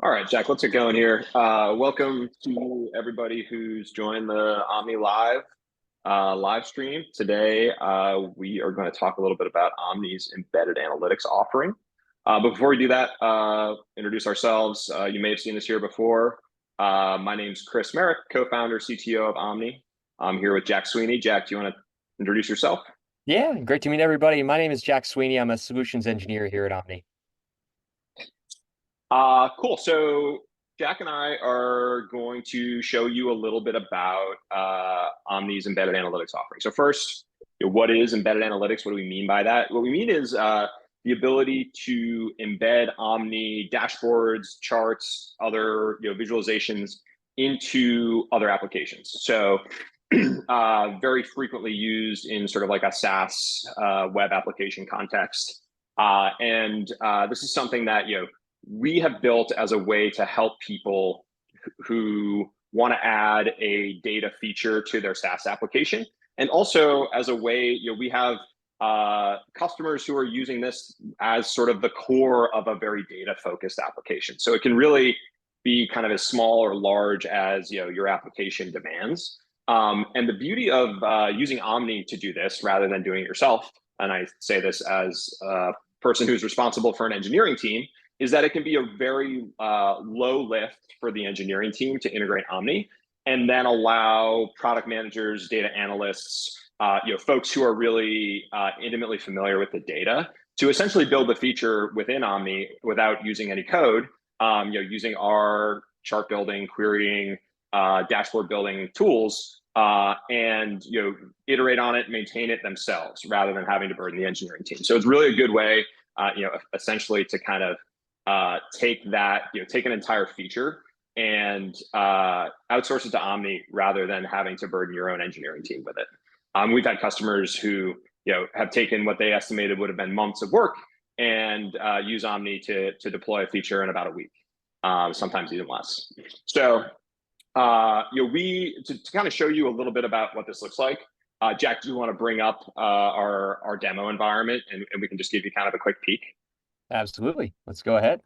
All right, Jack, let's get going here. Welcome to everybody who's joined the Omni live stream. Today, we are going to talk a little bit about Omni's embedded analytics offering. But before we do that, introduce ourselves. You may have seen us here before. My name's Chris Merrick, co-founder, CTO of Omni. I'm here with Jack Sweeney. Jack, do you want to introduce yourself? Yeah, great to meet everybody. My name is Jack Sweeney. I'm a solutions engineer here at Omni. Cool. So Jack and I are going to show you a little bit about Omni's embedded analytics offering. So first, what is embedded analytics? What do we mean by that? What we mean is the ability to embed Omni dashboards, charts, other visualizations into other applications. So very frequently used in sort of like a SaaS web application context. And this is something that we have built as a way to help people who want to add a data feature to their SaaS application. And also as a way, we have customers who are using this as sort of the core of a very data focused application. So it can really be kind of as small or large as your application demands. And the beauty of using Omni to do this rather than doing it yourself, and I say this as a person who's responsible for an engineering team, is that it can be a very low lift for the engineering team to integrate Omni and then allow product managers, data analysts, folks who are really intimately familiar with the data to essentially build the feature within Omni without using any code, using our chart building, querying, dashboard building tools, and iterate on it, maintain it themselves rather than having to burden the engineering team. So it's really a good way, essentially to kind of take an entire feature and outsource it to Omni rather than having to burden your own engineering team with it. We've had customers who have taken what they estimated would have been months of work and use Omni to deploy a feature in about a week, sometimes even less. So to kind of show you a little bit about what this looks like, Jack, do you want to bring up our demo environment and we can just give you kind of a quick peek? Absolutely. Let's go ahead.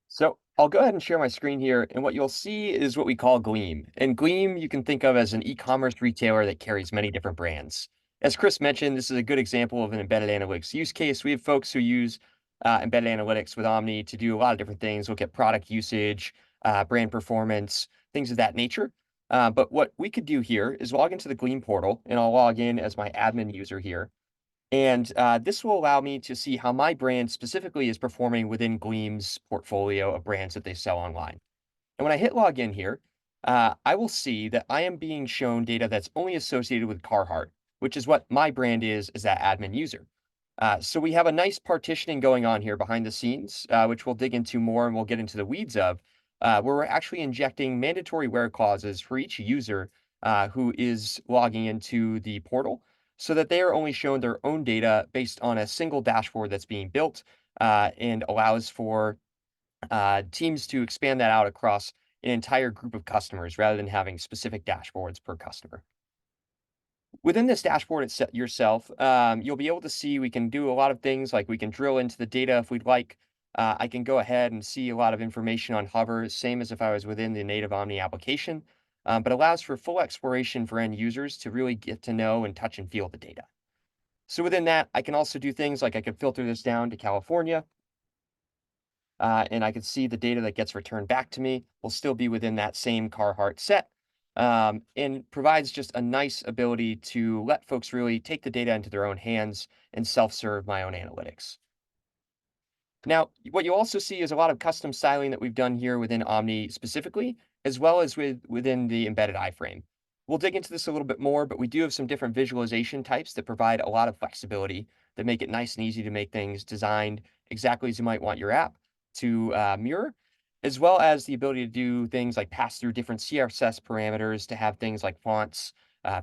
So I'll go ahead and share my screen here, and what you'll see is what we call Gleam. And Gleam you can think of as an e-commerce retailer that carries many different brands. As Chris mentioned, this is a good example of an embedded analytics use case. We have folks who use embedded analytics with Omni to do a lot of different things, look at product usage, brand performance, things of that nature. But what we could do here is log into the Gleam portal, and I'll log in as my admin user here. And this will allow me to see how my brand specifically is performing within Gleam's portfolio of brands that they sell online. And when I hit login here, I will see that I am being shown data that's only associated with Carhartt, which is what my brand is as that admin user. So we have a nice partitioning going on here behind the scenes, which we'll dig into more and we'll get into the weeds of, where we're actually injecting mandatory where clauses for each user who is logging into the portal, so that they are only shown their own data based on a single dashboard that's being built, and allows for teams to expand that out across an entire group of customers rather than having specific dashboards per customer. Within this dashboard yourself, you'll be able to see we can do a lot of things, like we can drill into the data if we'd like. I can go ahead and see a lot of information on hover, same as if I was within the native Omni application, but allows for full exploration for end users to really get to know and touch and feel the data. So within that, I can also do things like I could filter this down to California, and I could see the data that gets returned back to me will still be within that same Carhartt set, and provides just a nice ability to let folks really take the data into their own hands and self-serve my own analytics. Now, what you also see is a lot of custom styling that we've done here within Omni specifically, as well as within the embedded iframe. We'll dig into this a little bit more, but we do have some different visualization types that provide a lot of flexibility that make it nice and easy to make things designed exactly as you might want your app to mirror, as well as the ability to do things like pass through different CSS parameters to have things like fonts,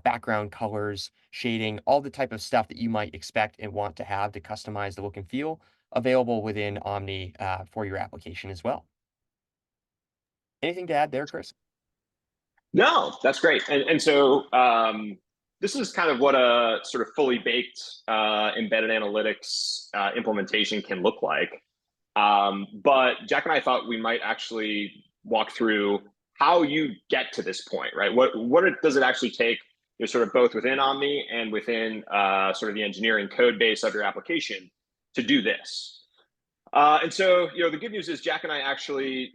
background colors, shading, all the type of stuff that you might expect and want to have to customize the look and feel available within Omni for your application as well. Anything to add there, Chris? No, that's great. And so this is kind of what a sort of fully baked embedded analytics implementation can look like. But Jack and I thought we might actually walk through how you get to this point, right? Does it actually take, sort of both within Omni and within sort of the engineering code base of your application to do this? And so, the good news is Jack and I actually,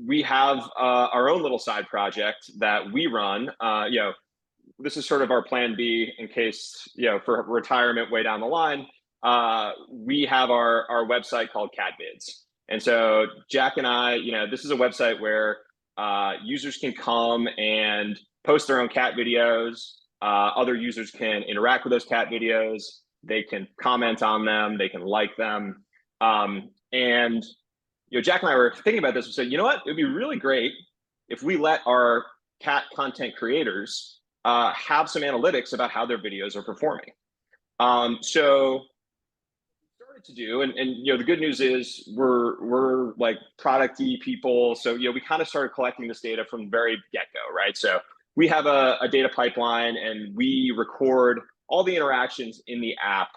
we have our own little side project that we run. This is sort of our plan B in case, for retirement way down the line. We have our website called CatVids. And so Jack and I, this is a website where users can come and post their own cat videos. Other users can interact with those cat videos. They can comment on them. They can like them. And Jack and I were thinking about this. We said, what? It'd be really great if we let our cat content creators have some analytics about how their videos are performing. So started to do, and the good news is we're like product-y people. So we kind of started collecting this data from the very get-go, right? So we have a data pipeline, and we record all the interactions in the app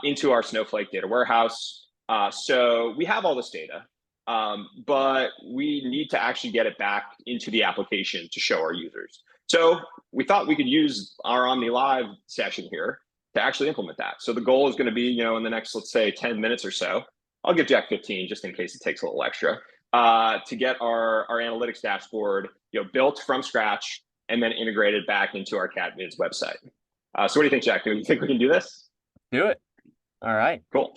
into our Snowflake data warehouse. So we have all this data, but we need to actually get it back into the application to show our users. So we thought we could use our Omni Live session here to actually implement that. So the goal is going to be, in the next, let's say, 10 minutes or so. I'll give Jack 15 just in case it takes a little extra to get our analytics dashboard, built from scratch and then integrated back into our CatVids website. So what do you think, Jack? Do you think we can do this? Do it. All right. Cool.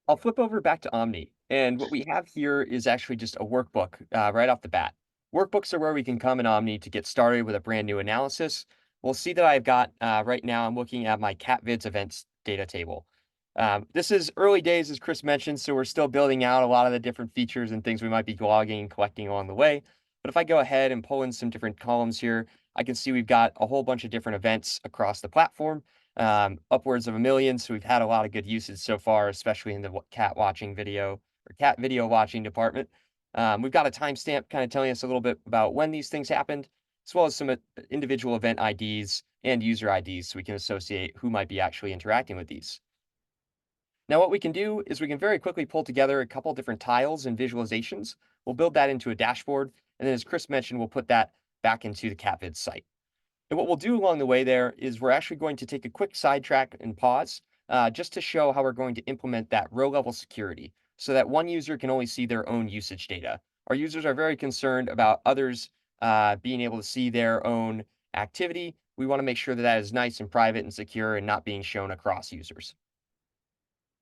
I'll flip over back to Omni. And what we have here is actually just a workbook right off the bat. Workbooks are where we can come in Omni to get started with a brand new analysis. We'll see that I've got, right now, I'm looking at my CatVids events data table. This is early days, as Chris mentioned, so we're still building out a lot of the different features and things we might be logging and collecting along the way. But if I go ahead and pull in some different columns here, I can see we've got a whole bunch of different events across the platform, upwards of 1 million. So we've had a lot of good usage so far, especially in the cat watching video or cat video watching department. We've got a timestamp kind of telling us a little bit about when these things happened, as well as some individual event IDs and user IDs so we can associate who might be actually interacting with these. Now, what we can do is we can very quickly pull together a couple different tiles and visualizations. We'll build that into a dashboard, and then as Chris mentioned, we'll put that back into the CatVids site. And what we'll do along the way there is we're actually going to take a quick sidetrack and pause just to show how we're going to implement that row level security so that one user can only see their own usage data. Our users are very concerned about others being able to see their own activity. We want to make sure that that is nice and private and secure and not being shown across users.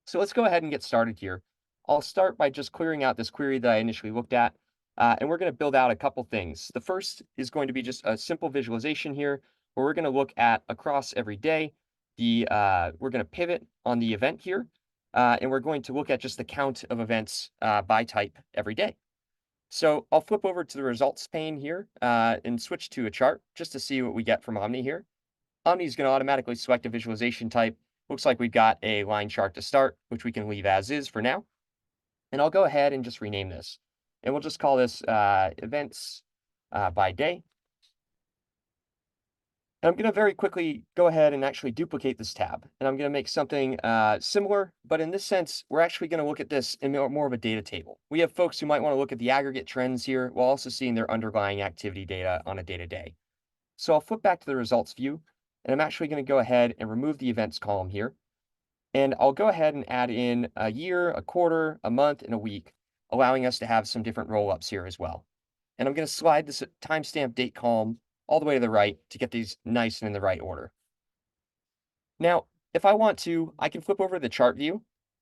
So let's go ahead and get started here. I'll start by just clearing out this query that I initially looked at, and we're going to build out a couple things. The first is going to be just a simple visualization here where we're going to look at across every day. We're going to pivot on the event here, and we're going to look at just the count of events by type every day. So I'll flip over to the results pane here and switch to a chart just to see what we get from Omni here. Omni is going to automatically select a visualization type. Looks like we've got a line chart to start, which we can leave as is for now. And I'll go ahead and just rename this. And we'll just call this events by day. And I'm going to very quickly go ahead and actually duplicate this tab. And I'm going to make something similar, but in this sense, we're actually going to look at this in more of a data table. We have folks who might want to look at the aggregate trends here while also seeing their underlying activity data on a day-to-day. So I'll flip back to the results view, and I'm actually going to go ahead and remove the events column here. And I'll go ahead and add in a year, a quarter, a month, and a week, allowing us to have some different roll-ups here as well. And I'm going to slide this timestamp date column all the way to the right to get these nice and in the right order. Now, if I want to, I can flip over to the chart view,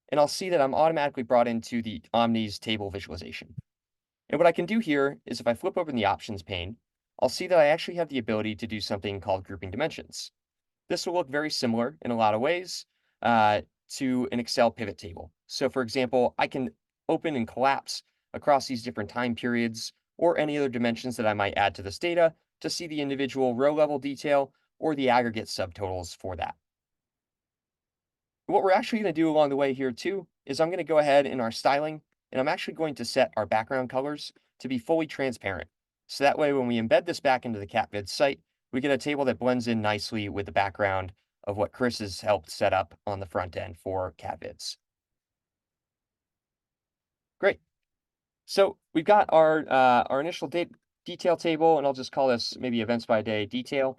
and I'll see that I'm automatically brought into the Omni's table visualization. And what I can do here is if I flip open the options pane, I'll see that I actually have the ability to do something called grouping dimensions. This will look very similar in a lot of ways to an Excel pivot table. So for example, I can open and collapse across these different time periods or any other dimensions that I might add to this data to see the individual row level detail or the aggregate subtotals for that. What we're actually going to do along the way here too is I'm going to go ahead in our styling, and I'm actually going to set our background colors to be fully transparent. So that way when we embed this back into the CatVids site, we get a table that blends in nicely with the background of what Chris has helped set up on the front end for CatVids. Great. So we've got our initial detail table, and I'll just call this maybe events by day detail.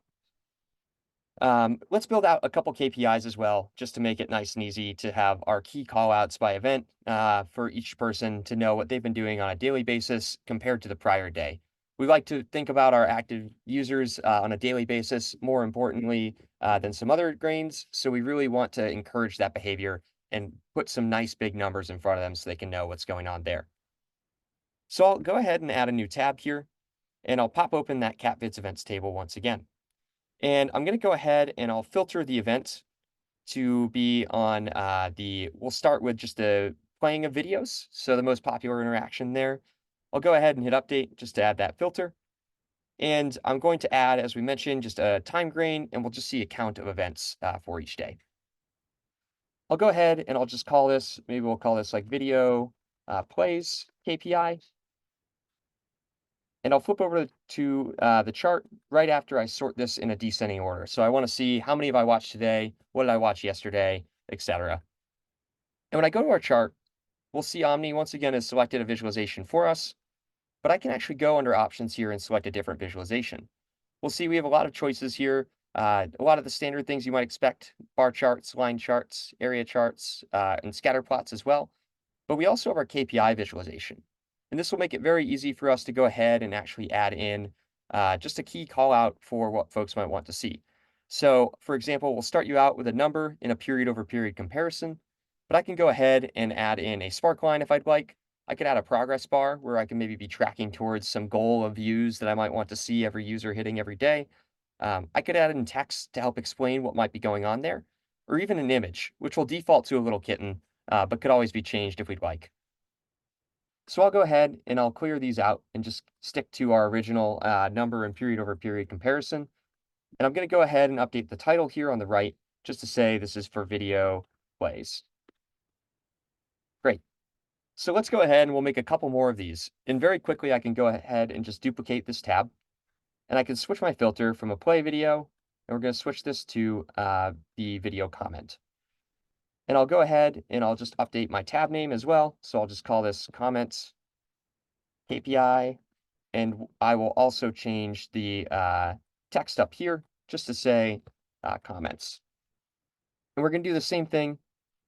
Let's build out a couple KPIs as well, just to make it nice and easy to have our key callouts by event for each person to know what they've been doing on a daily basis compared to the prior day. We like to think about our active users on a daily basis, more importantly than some other grains. So we really want to encourage that behavior and put some nice big numbers in front of them so they can know what's going on there. So I'll go ahead and add a new tab here, and I'll pop open that CatVids events table once again. And I'm going to go ahead and I'll filter the event to be on we'll start with just the playing of videos. So the most popular interaction there. I'll go ahead and hit update just to add that filter. And I'm going to add, as we mentioned, just a time grain, and we'll just see a count of events for each day. I'll go ahead and I'll just call this, maybe we'll call this like video plays KPI. And I'll flip over to the chart right after I sort this in a descending order. So I want to see how many have I watched today, what did I watch yesterday, etc. And when I go to our chart, we'll see Omni once again has selected a visualization for us, but I can actually go under options here and select a different visualization. We'll see we have a lot of choices here, a lot of the standard things you might expect, bar charts, line charts, area charts, and scatter plots as well. But we also have our KPI visualization. And this will make it very easy for us to go ahead and actually add in just a key call out for what folks might want to see. So for example, we'll start you out with a number in a period over period comparison, but I can go ahead and add in a spark line if I'd like. I could add a progress bar where I can maybe be tracking towards some goal of views that I might want to see every user hitting every day. I could add in text to help explain what might be going on there, or even an image, which will default to a little kitten, but could always be changed if we'd like. So I'll go ahead and I'll clear these out and just stick to our original number and period over period comparison. And I'm going to go ahead and update the title here on the right, just to say this is for video plays. Great. So let's go ahead and we'll make a couple more of these. And very quickly, I can go ahead and just duplicate this tab. And I can switch my filter from a play video, and we're going to switch this to the video comment. And I'll go ahead and I'll just update my tab name as well. So I'll just call this comments KPI. And I will also change the text up here just to say comments. And we're going to do the same thing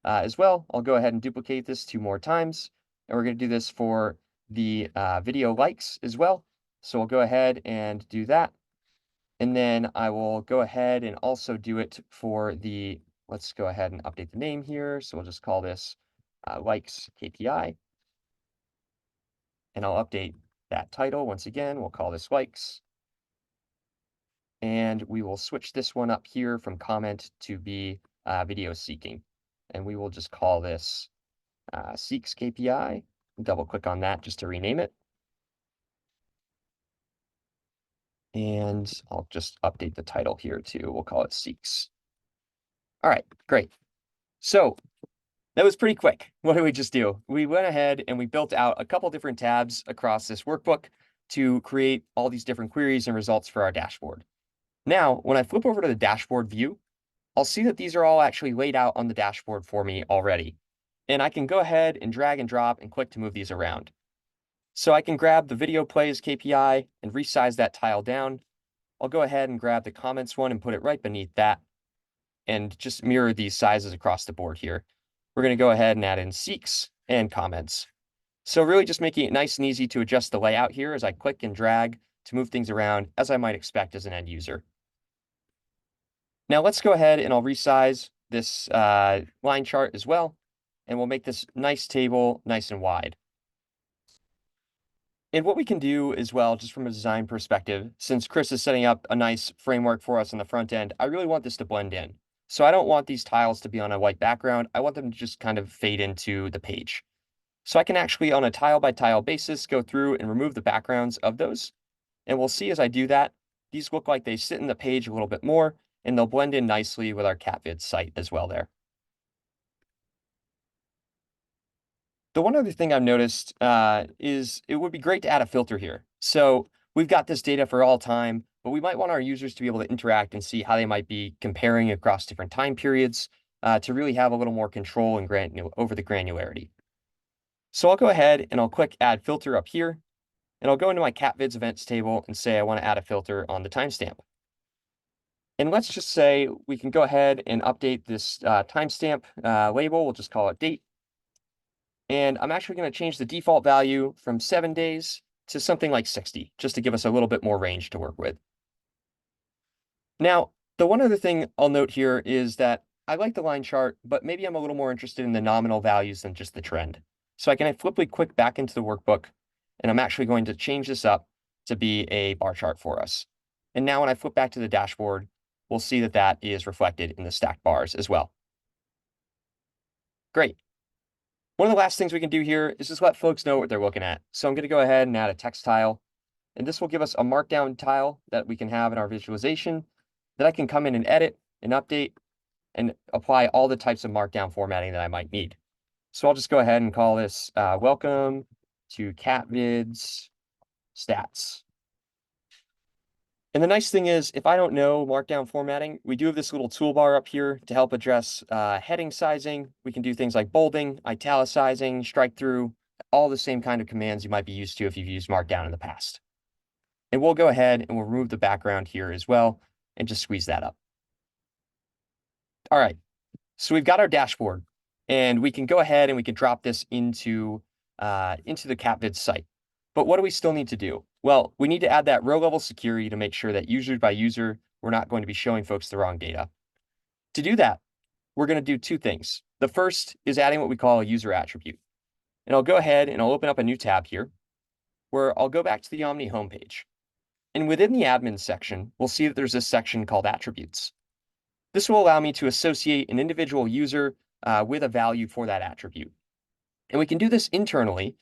as well. I'll go ahead and duplicate this 2 more times. And we're going to do this for the video likes as well. So we'll go ahead and do that. And then I will go ahead and also do it for the, let's go ahead and update the name here. So we'll just call this likes KPI. And I'll update that title once again. We'll call this likes. And we will switch this one up here from comment to be video seeking. And we will just call this seeks KPI. Double click on that just to rename it. And I'll just update the title here too. We'll call it seeks. All right, great. So that was pretty quick. What did we just do? We went ahead and we built out a couple different tabs across this workbook to create all these different queries and results for our dashboard. Now, when I flip over to the dashboard view, I'll see that these are all actually laid out on the dashboard for me already. And I can go ahead and drag and drop and click to move these around. So I can grab the video plays KPI and resize that tile down. I'll go ahead and grab the comments one and put it right beneath that and just mirror these sizes across the board here. We're going to go ahead and add in seeks and comments. So really just making it nice and easy to adjust the layout here as I click and drag to move things around as I might expect as an end user. Now let's go ahead and I'll resize this line chart as well, and we'll make this nice table nice and wide. And what we can do as well, just from a design perspective, since Chris is setting up a nice framework for us on the front end, I really want this to blend in. So I don't want these tiles to be on a white background. I want them to just kind of fade into the page. So I can actually, on a tile by tile basis, go through and remove the backgrounds of those. And we'll see as I do that, these look like they sit in the page a little bit more, and they'll blend in nicely with our CatVids site as well there. The one other thing I've noticed is it would be great to add a filter here. So we've got this data for all time, but we might want our users to be able to interact and see how they might be comparing across different time periods to really have a little more control and over the granularity. So I'll go ahead and I'll click add filter up here, and I'll go into my catvids events table and say I want to add a filter on the timestamp. And let's just say we can go ahead and update this timestamp label. We'll just call it date. And I'm actually going to change the default value from 7 days to something like 60, just to give us a little bit more range to work with. Now, the one other thing I'll note here is that I like the line chart, but maybe I'm a little more interested in the nominal values than just the trend. So I can flip quick back into the workbook, and I'm actually going to change this up to be a bar chart for us. And now when I flip back to the dashboard, we'll see that that is reflected in the stacked bars as well. Great. One of the last things we can do here is just let folks know what they're looking at. So I'm going to go ahead and add a text tile, and this will give us a markdown tile that we can have in our visualization that I can come in and edit and update and apply all the types of markdown formatting that I might need. So I'll just go ahead and call this welcome to catvids stats. And the nice thing is, if I don't know markdown formatting, we do have this little toolbar up here to help address heading sizing. We can do things like bolding, italicizing, strike through, all the same kind of commands you might be used to if you've used markdown in the past. And we'll go ahead and we'll remove the background here as well and just squeeze that up. All right, so we've got our dashboard, and we can go ahead and we can drop this into the catvids site. But what do we still need to do? Well, we need to add that row level security to make sure that user by user, we're not going to be showing folks the wrong data. To do that, we're going to do two things. The first is adding what we call a user attribute. And I'll go ahead and I'll open up a new tab here where I'll go back to the Omni homepage. And within the admin section, we'll see that there's this section called attributes. This will allow me to associate an individual user with a value for that attribute. And we can do this internally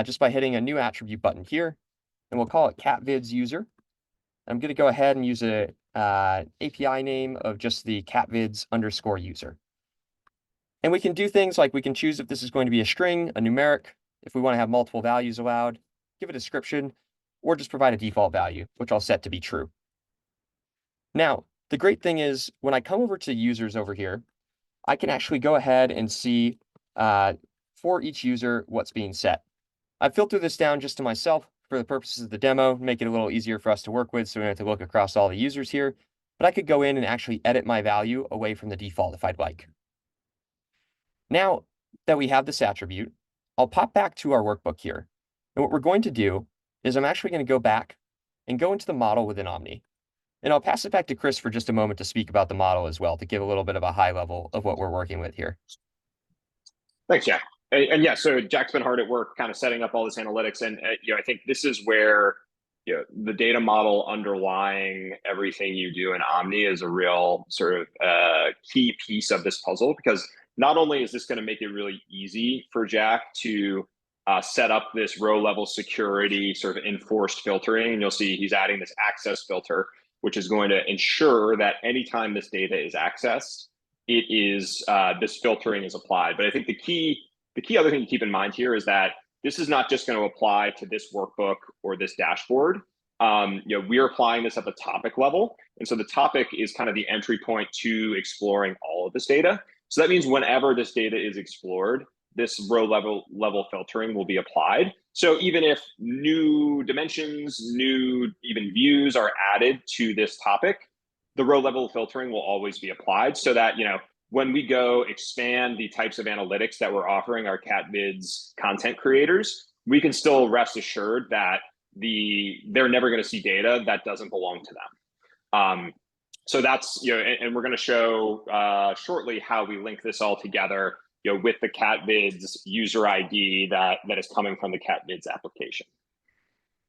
just by hitting a new attribute button here, and we'll call it catvids user. I'm going to go ahead and use a API name of just the catvids underscore user. And we can do things like we can choose if this is going to be a string, a numeric, if we want to have multiple values allowed, give a description, or just provide a default value, which I'll set to be true. Now, the great thing is when I come over to users over here, I can actually go ahead and see for each user what's being set. I've filtered this down just to myself for the purposes of the demo, make it a little easier for us to work with so we don't have to look across all the users here. But I could go in and actually edit my value away from the default if I'd like. Now that we have this attribute, I'll pop back to our workbook here. And what we're going to do is I'm actually going to go back and go into the model within Omni. And I'll pass it back to Chris for just a moment to speak about the model as well, to give a little bit of a high level of what we're working with here. Thanks, Jack. And yeah, so Jack's been hard at work kind of setting up all this analytics. And I think this is where the data model underlying everything you do in Omni is a real sort of key piece of this puzzle, because not only is this going to make it really easy for Jack to set up this row level security sort of enforced filtering, and you'll see he's adding this access filter, which is going to ensure that anytime this data is accessed, it is this filtering is applied. But I think the key other thing to keep in mind here is that this is not just going to apply to this workbook or this dashboard. We're applying this at the topic level. And so the topic is kind of the entry point to exploring all of this data. So that means whenever this data is explored, this row level filtering will be applied. So even if new dimensions, new even views are added to this topic, the row level filtering will always be applied, so that when we go expand the types of analytics that we're offering our catvids content creators, we can still rest assured that they're never going to see data that doesn't belong to them. So that's and we're going to show shortly how we link this all together with the catvids user ID that is coming from the catvids application.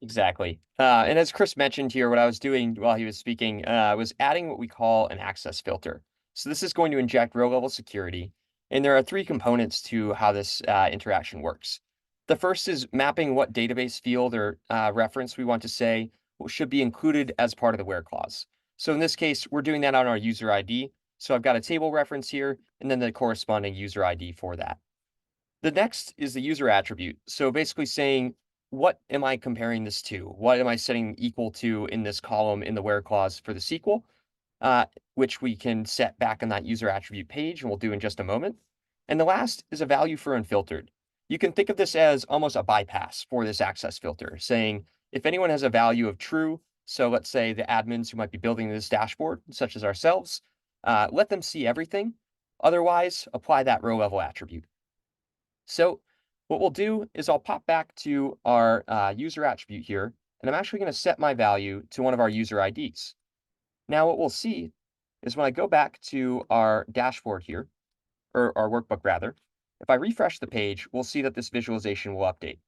Exactly. And as Chris mentioned here, what I was doing while he was speaking was adding what we call an access filter. So this is going to inject row level security. And there are three components to how this interaction works. The first is mapping what database field or reference we want to say should be included as part of the where clause. So in this case, we're doing that on our user ID. So I've got a table reference here, and then the corresponding user ID for that. The next is the user attribute. So basically saying, what am I comparing this to? What am I setting equal to in this column in the where clause for the SQL, which we can set back on that user attribute page, and we'll do in just a moment. And the last is a value for unfiltered. You can think of this as almost a bypass for this access filter, saying if anyone has a value of true, so let's say the admins who might be building this dashboard, such as ourselves, let them see everything. Otherwise, apply that row level attribute. So what we'll do is I'll pop back to our user attribute here, and I'm actually going to set my value to one of our user IDs. Now what we'll see is when I go back to our dashboard here, or our workbook rather, if I refresh the page, we'll see that this visualization will update.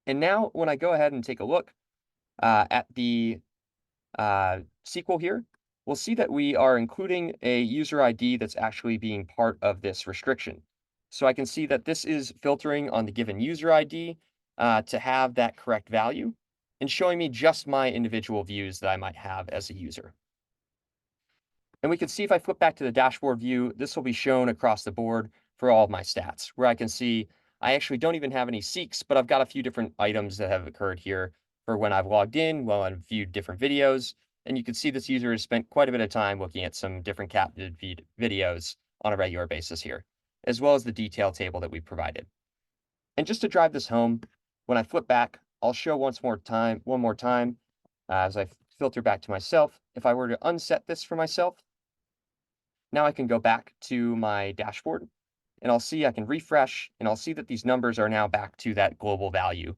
And now when I go ahead and take a look at the SQL here, we'll see that we are including a user ID that's actually being part of this restriction. So I can see that this is filtering on the given user ID to have that correct value and showing me just my individual views that I might have as a user. And we can see if I flip back to the dashboard view, this will be shown across the board for all of my stats, where I can see I actually don't even have any seeks, but I've got a few different items that have occurred here for when I've logged in, while I've viewed different videos. And you can see this user has spent quite a bit of time looking at some different cat videos on a regular basis here, as well as the detail table that we provided. And just to drive this home, when I flip back, I'll show one more time, as I filter back to myself. If I were to unset this for myself, now I can go back to my dashboard and I'll see I can refresh and I'll see that these numbers are now back to that global value.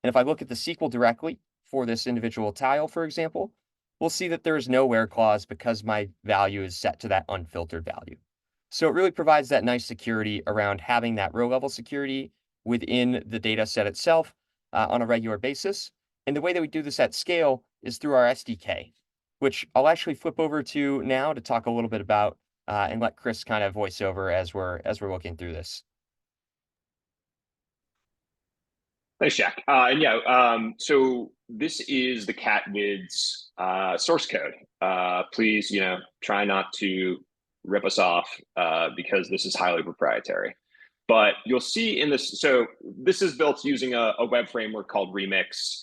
And if I look at the SQL directly for this individual tile, for example, we'll see that there is no where clause because my value is set to that unfiltered value. So it really provides that nice security around having that row level security within the data set itself on a regular basis. And the way that we do this at scale is through our SDK, which I'll actually flip over to now to talk a little bit about and let Chris kind of voice over as we're looking through this. Thanks, Jack. So this is the cat vids source code. Please, try not to rip us off because this is highly proprietary. But you'll see in this, so this is built using a web framework called Remix.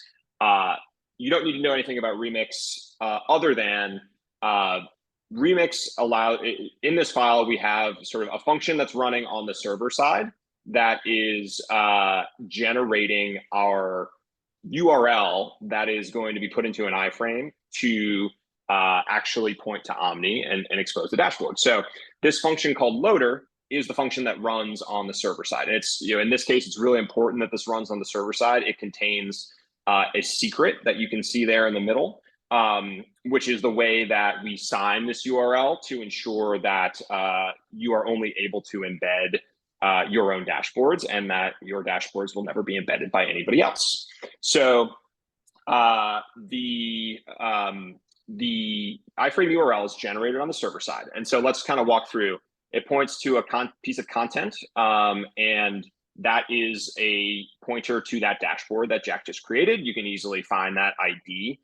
You don't need to know anything about Remix other than Remix in this file, we have sort of a function that's running on the server side that is generating our URL that is going to be put into an iframe to actually point to Omni and expose the dashboard. So this function called loader is the function that runs on the server side. And it's, in this case, it's really important that this runs on the server side. It contains a secret that you can see there in the middle, which is the way that we sign this URL to ensure that you are only able to embed your own dashboards and that your dashboards will never be embedded by anybody else. So the iframe URL is generated on the server side. And so let's kind of walk through. It points to a piece of content, and that is a pointer to that dashboard that Jack just created. You can easily find that ID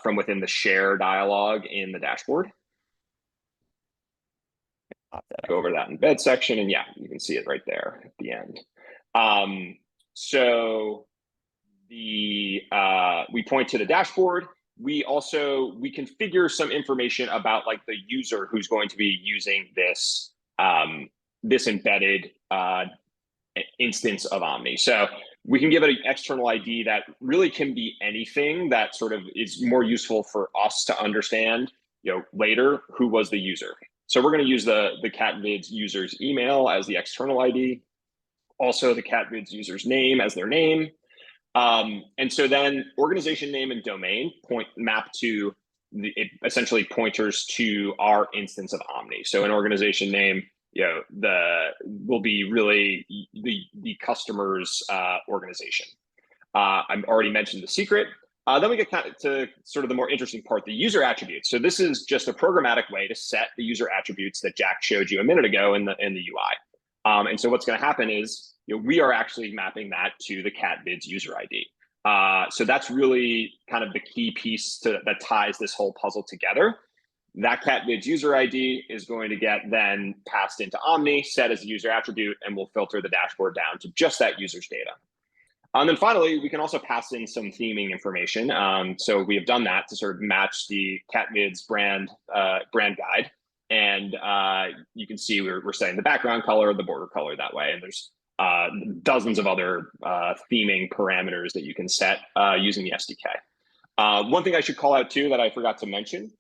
from within the share dialog in the dashboard. Go over to that embed section, and yeah, you can see it right there at the end. So we point to the dashboard. We configure some information about like the user who's going to be using this this embedded instance of Omni. So we can give it an external ID that really can be anything that sort of is more useful for us to understand, later who was the user. So we're going to use the catvids user's email as the external ID, also the catvids user's name as their name. And so then organization name and domain map to it essentially pointers to our instance of Omni. So an organization name, will be really the customer's organization. I've already mentioned the secret. Then we get to sort of the more interesting part, the user attributes. So this is just a programmatic way to set the user attributes that Jack showed you a minute ago in the UI. And so what's going to happen is we are actually mapping that to the catvids user ID. So that's really kind of the key piece that ties this whole puzzle together. That catvids user ID is going to get then passed into Omni, set as a user attribute, and we'll filter the dashboard down to just that user's data. And then finally, we can also pass in some theming information. So we have done that to sort of match the catvids brand guide. And you can see we're setting the background color, the border color that way. And there's dozens of other theming parameters that you can set using the SDK. One thing I should call out too that I forgot to mention,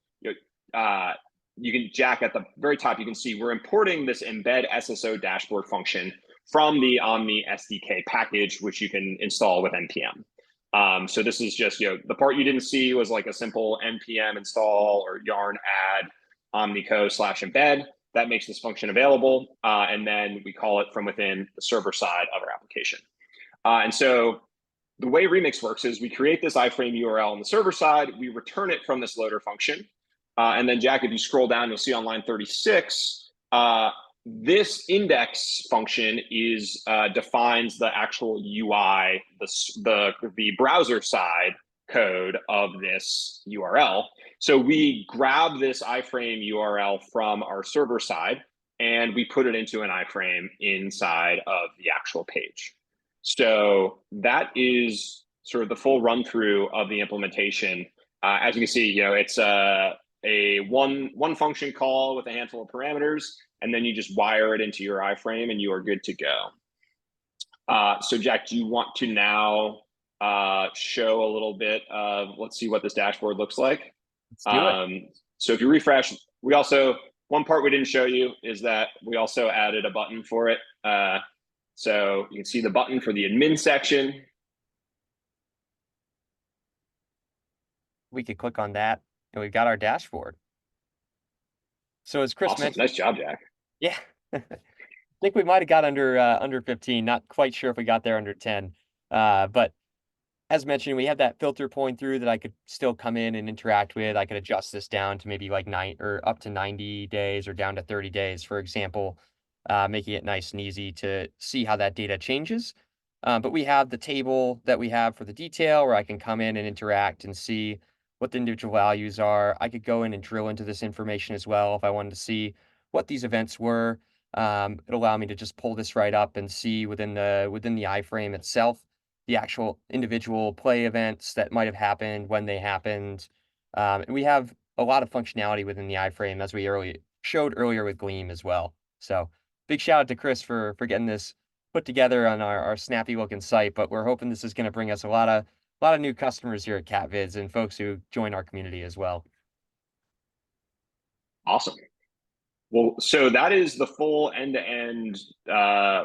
you can, Jack, at the very top, you can see we're importing this embed SSO dashboard function from the Omni SDK package, which you can install with npm. So this is just, the part you didn't see was like a simple npm install or yarn add omnico/embed. That makes this function available. And then we call it from within the server side of our application. And so the way Remix works is we create this iframe URL on the server side, we return it from this loader function. And then Jack, if you scroll down, you'll see on line 36, this index function is defines the actual UI, the browser side code of this URL. So we grab this iframe URL from our server side and we put it into an iframe inside of the actual page. So that is sort of the full run through of the implementation. As you can see, it's a one function call with a handful of parameters, and then you just wire it into your iframe and you are good to go. So Jack, do you want to now show a little bit of, let's see what this dashboard looks like. Let's do it. So if you refresh, one part we didn't show you is that we also added a button for it. So you can see the button for the admin section. We could click on that and we've got our dashboard. So as Chris mentioned, nice job, Jack. Yeah, I think we might have got under 15. Not quite sure if we got there under 10. But as mentioned, we had that filter point through that I could still come in and interact with. I could adjust this down to maybe like up to 90 days or down to 30 days, for example, making it nice and easy to see how that data changes. But we have the table that we have for the detail where I can come in and interact and see what the individual values are. I could go in and drill into this information as well if I wanted to see what these events were. It'll allow me to just pull this right up and see within the iframe itself the actual individual play events that might have happened, when they happened. And we have a lot of functionality within the iframe, as we showed earlier with Gleam as well. So big shout out to Chris for getting this put together on our snappy looking site. But we're hoping this is going to bring us a lot of new customers here at CatVids and folks who join our community as well. Awesome. Well, so that is the full end-to-end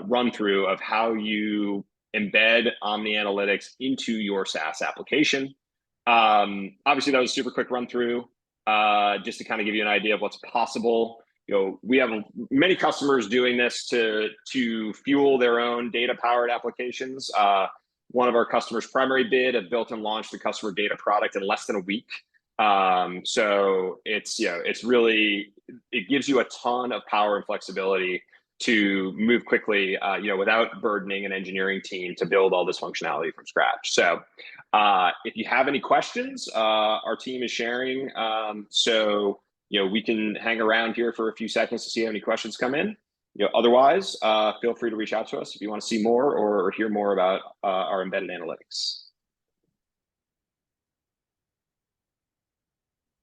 run through of how you embed Omni Analytics into your SaaS application. Obviously, that was a super quick run through, just to kind of give you an idea of what's possible. We have many customers doing this to fuel their own data-powered applications. One of our customers' primary bid have built and launched a customer data product in less than a week. So it's really, it gives you a ton of power and flexibility to move quickly, without burdening an engineering team to build all this functionality from scratch. So if you have any questions, our team is sharing. So we can hang around here for a few seconds to see how many questions come in. Otherwise, feel free to reach out to us if you want to see more or hear more about our embedded analytics.